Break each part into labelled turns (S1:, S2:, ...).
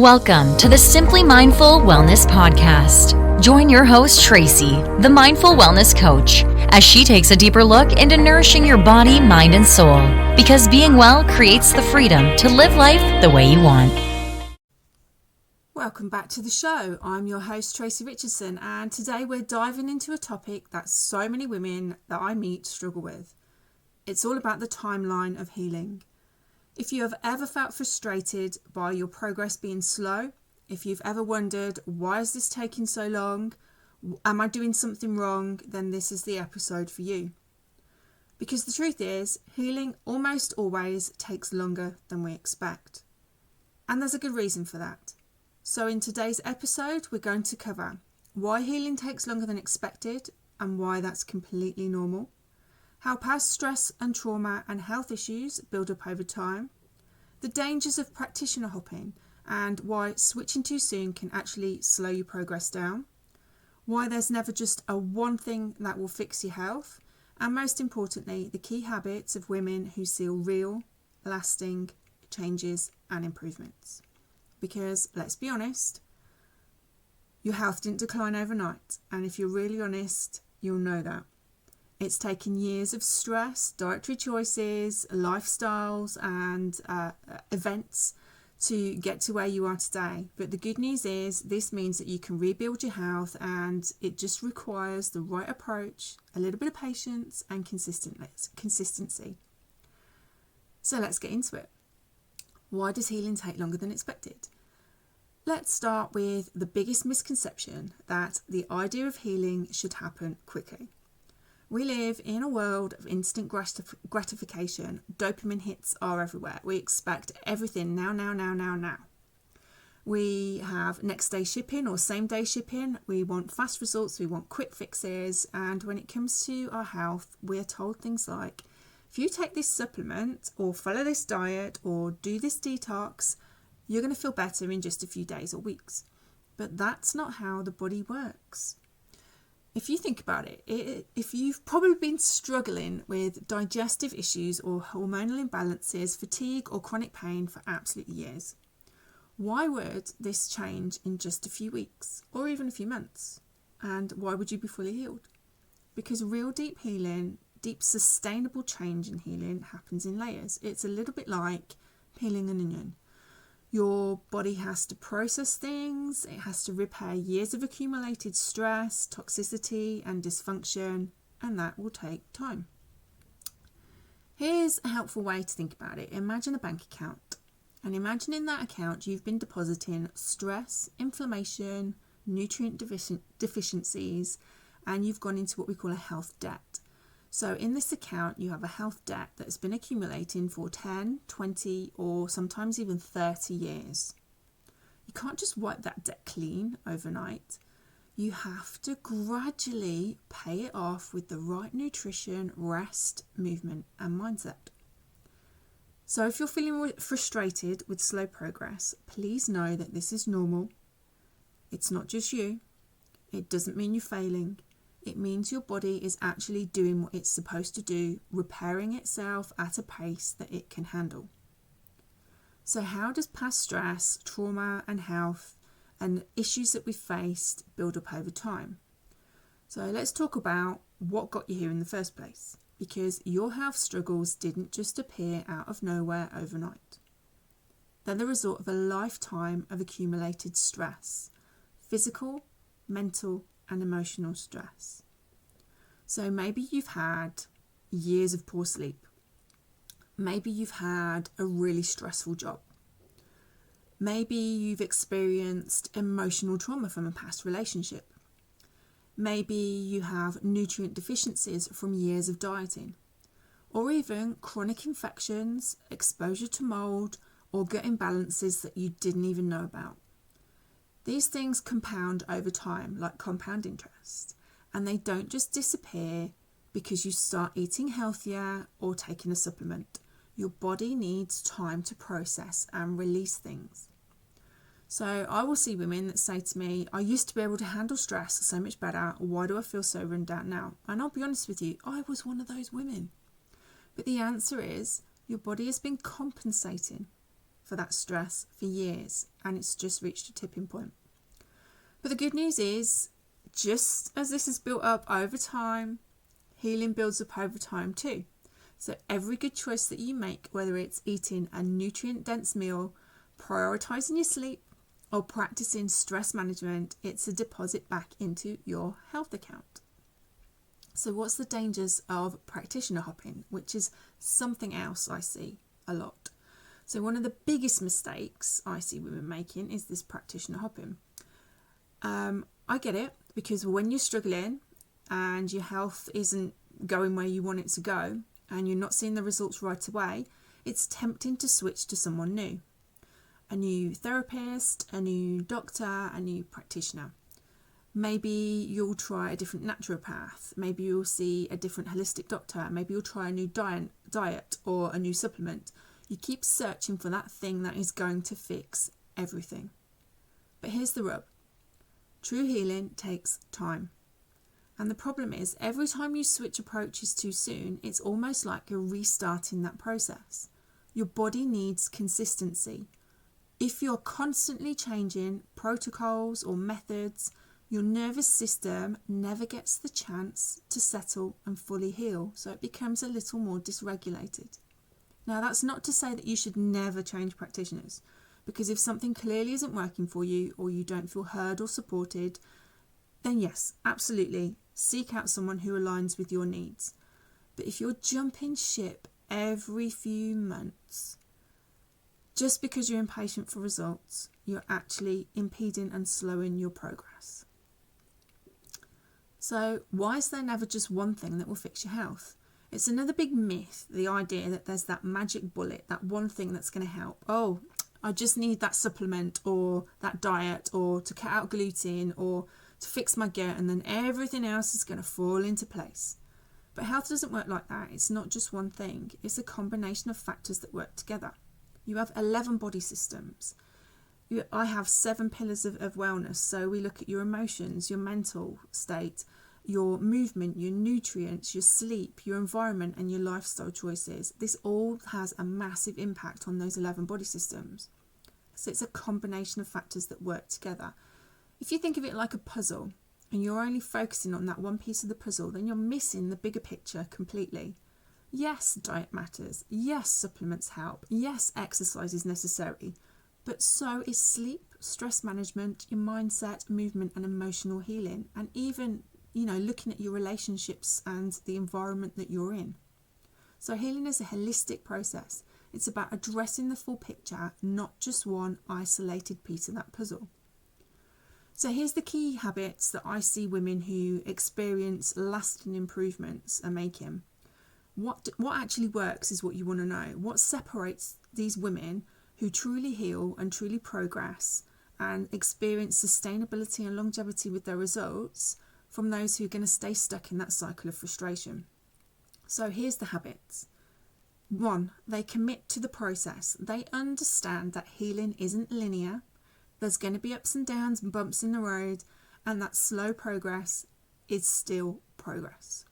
S1: Welcome to the Simply Mindful Wellness Podcast. Join your host, Tracy, the Mindful Wellness Coach, as she takes a deeper look into nourishing your body, mind, and soul. Because being well creates the freedom to live life the way you want.
S2: Welcome back to the show. I'm your host, Tracy Richardson, and today we're diving into a topic that so many women that I meet struggle with. It's all about the timeline of healing. If you have ever felt frustrated by your progress being slow, if you've ever wondered, why is this taking so long? Am I doing something wrong? Then this is the episode for you. Because the truth is, healing almost always takes longer than we expect. And there's a good reason for that. So in today's episode, we're going to cover why healing takes longer than expected and why that's completely normal. How past stress and trauma and health issues build up over time, the dangers of practitioner hopping and why switching too soon can actually slow your progress down, why there's never just a one thing that will fix your health, and most importantly, the key habits of women who see real, lasting changes and improvements. Because let's be honest, your health didn't decline overnight, and if you're really honest, you'll know that. It's taken years of stress, dietary choices, lifestyles and events to get to where you are today. But the good news is this means that you can rebuild your health, and it just requires the right approach, a little bit of patience and consistency. So let's get into it. Why does healing take longer than expected? Let's start with the biggest misconception, that the idea of healing should happen quickly. We live in a world of instant gratification. Dopamine hits are everywhere. We expect everything now. We have next day shipping or same day shipping. We want fast results. We want quick fixes. And when it comes to our health, we're told things like, if you take this supplement or follow this diet or do this detox, you're going to feel better in just a few days or weeks. But that's not how the body works. If you think about it, if you've probably been struggling with digestive issues or hormonal imbalances, fatigue or chronic pain for absolutely years, why would this change in just a few weeks or even a few months? And why would you be fully healed? Because real deep healing, deep sustainable change in healing happens in layers. It's a little bit like peeling an onion. Your body has to process things, it has to repair years of accumulated stress, toxicity and dysfunction, and that will take time. Here's a helpful way to think about it. Imagine a bank account, and imagine in that account you've been depositing stress, inflammation, nutrient deficiencies, and you've gone into what we call a health debt. So in this account, you have a health debt that has been accumulating for 10, 20, or sometimes even 30 years. You can't just wipe that debt clean overnight. You have to gradually pay it off with the right nutrition, rest, movement, and mindset. So if you're feeling frustrated with slow progress, please know that this is normal. It's not just you. It doesn't mean you're failing. It means your body is actually doing what it's supposed to do, repairing itself at a pace that it can handle. So how does past stress, trauma and health and issues that we faced build up over time? So let's talk about what got you here in the first place, because your health struggles didn't just appear out of nowhere overnight. They're the result of a lifetime of accumulated stress, physical, mental and emotional stress. So maybe you've had years of poor sleep. Maybe you've had a really stressful job. Maybe you've experienced emotional trauma from a past relationship. Maybe you have nutrient deficiencies from years of dieting, or even chronic infections, exposure to mold, or gut imbalances that you didn't even know about. These things compound over time like compound interest, and they don't just disappear because you start eating healthier or taking a supplement. Your body needs time to process and release things. So I will see women that say to me, I used to be able to handle stress so much better. Why do I feel so run down now? And I'll be honest with you, I was one of those women. But the answer is your body has been compensating for that stress for years, and it's just reached a tipping point. But the good news is, just as this is built up over time, healing builds up over time too. So every good choice that you make, whether it's eating a nutrient-dense meal, prioritizing your sleep, or practicing stress management, it's a deposit back into your health account. So what's the dangers of practitioner hopping, which is something else I see a lot. So one of the biggest mistakes I see women making is this practitioner hopping. I get it, because when you're struggling and your health isn't going where you want it to go and you're not seeing the results right away, it's tempting to switch to someone new. A new therapist, a new doctor, a new practitioner. Maybe you'll try a different naturopath. Maybe you'll see a different holistic doctor. Maybe you'll try a new diet or a new supplement. You keep searching for that thing that is going to fix everything. But here's the rub. True healing takes time. And the problem is, every time you switch approaches too soon, it's almost like you're restarting that process. Your body needs consistency. If you're constantly changing protocols or methods, your nervous system never gets the chance to settle and fully heal, so it becomes a little more dysregulated. Now, that's not to say that you should never change practitioners, because if something clearly isn't working for you, or you don't feel heard or supported, then yes, absolutely, seek out someone who aligns with your needs. But if you're jumping ship every few months, just because you're impatient for results, you're actually impeding and slowing your progress. So why is there never just one thing that will fix your health? It's another big myth, the idea that there's that magic bullet, that one thing that's going to help. Oh, I just need that supplement or that diet or to cut out gluten or to fix my gut, and then everything else is going to fall into place. But health doesn't work like that. It's not just one thing. It's a combination of factors that work together. You have 11 body systems. I have 7 pillars of wellness. So we look at your emotions, your mental state, your movement, your nutrients, your sleep, your environment, and your lifestyle choices. This all has a massive impact on those 11 body systems. So it's a combination of factors that work together. If you think of it like a puzzle and you're only focusing on that one piece of the puzzle, then you're missing the bigger picture completely. Yes, diet matters. Yes, supplements help. Yes, exercise is necessary. But so is sleep, stress management, your mindset, movement, and emotional healing. And even, looking at your relationships and the environment that you're in. So healing is a holistic process. It's about addressing the full picture, not just one isolated piece of that puzzle. So here's the key habits that I see women who experience lasting improvements are making. What actually works is what you want to know. What separates these women who truly heal and truly progress and experience sustainability and longevity with their results from those who are going to stay stuck in that cycle of frustration. So here's the habits. 1, they commit to the process. They understand that healing isn't linear. There's going to be ups and downs and bumps in the road, and that slow progress is still progress.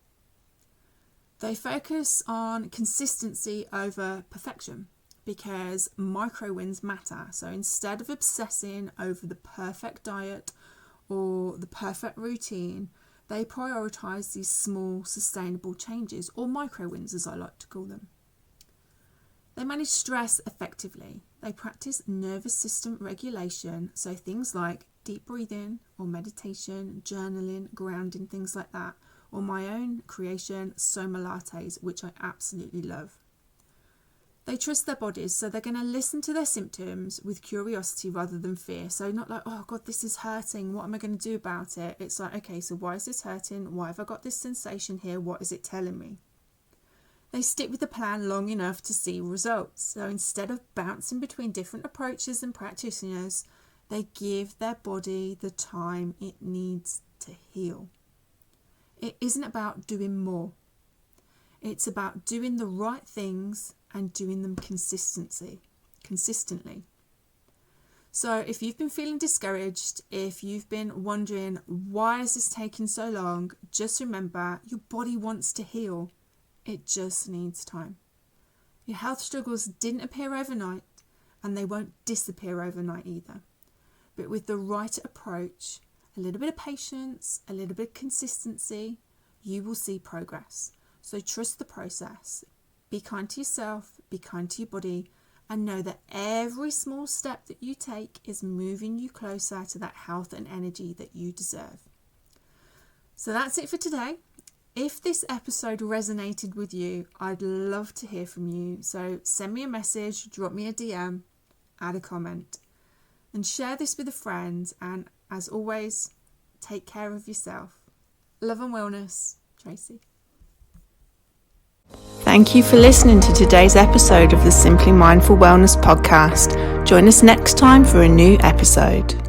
S2: They focus on consistency over perfection because micro wins matter. So instead of obsessing over the perfect diet or the perfect routine, they prioritise these small sustainable changes, or micro wins as I like to call them. They manage stress effectively. They practice nervous system regulation, so things like deep breathing or meditation, journaling, grounding, things like that, or my own creation, Soma Lattes, which I absolutely love. They trust their bodies, so they're going to listen to their symptoms with curiosity rather than fear. So not like, oh God, this is hurting, what am I going to do about it? It's like, okay, so why is this hurting? Why have I got this sensation here? What is it telling me? They stick with the plan long enough to see results. So instead of bouncing between different approaches and practitioners, they give their body the time it needs to heal. It isn't about doing more. It's about doing the right things and doing them consistently. So if you've been feeling discouraged, if you've been wondering, why is this taking so long? Just remember, your body wants to heal. It just needs time. Your health struggles didn't appear overnight, and they won't disappear overnight either. But with the right approach, a little bit of patience, a little bit of consistency, you will see progress. So trust the process. Be kind to yourself, be kind to your body, and know that every small step that you take is moving you closer to that health and energy that you deserve. So that's it for today. If this episode resonated with you, I'd love to hear from you. So send me a message, drop me a DM, add a comment, and share this with a friend. And as always, take care of yourself. Love and wellness, Tracy. Thank you for listening to today's episode of the Simply Mindful Wellness podcast. Join us next time for a new episode.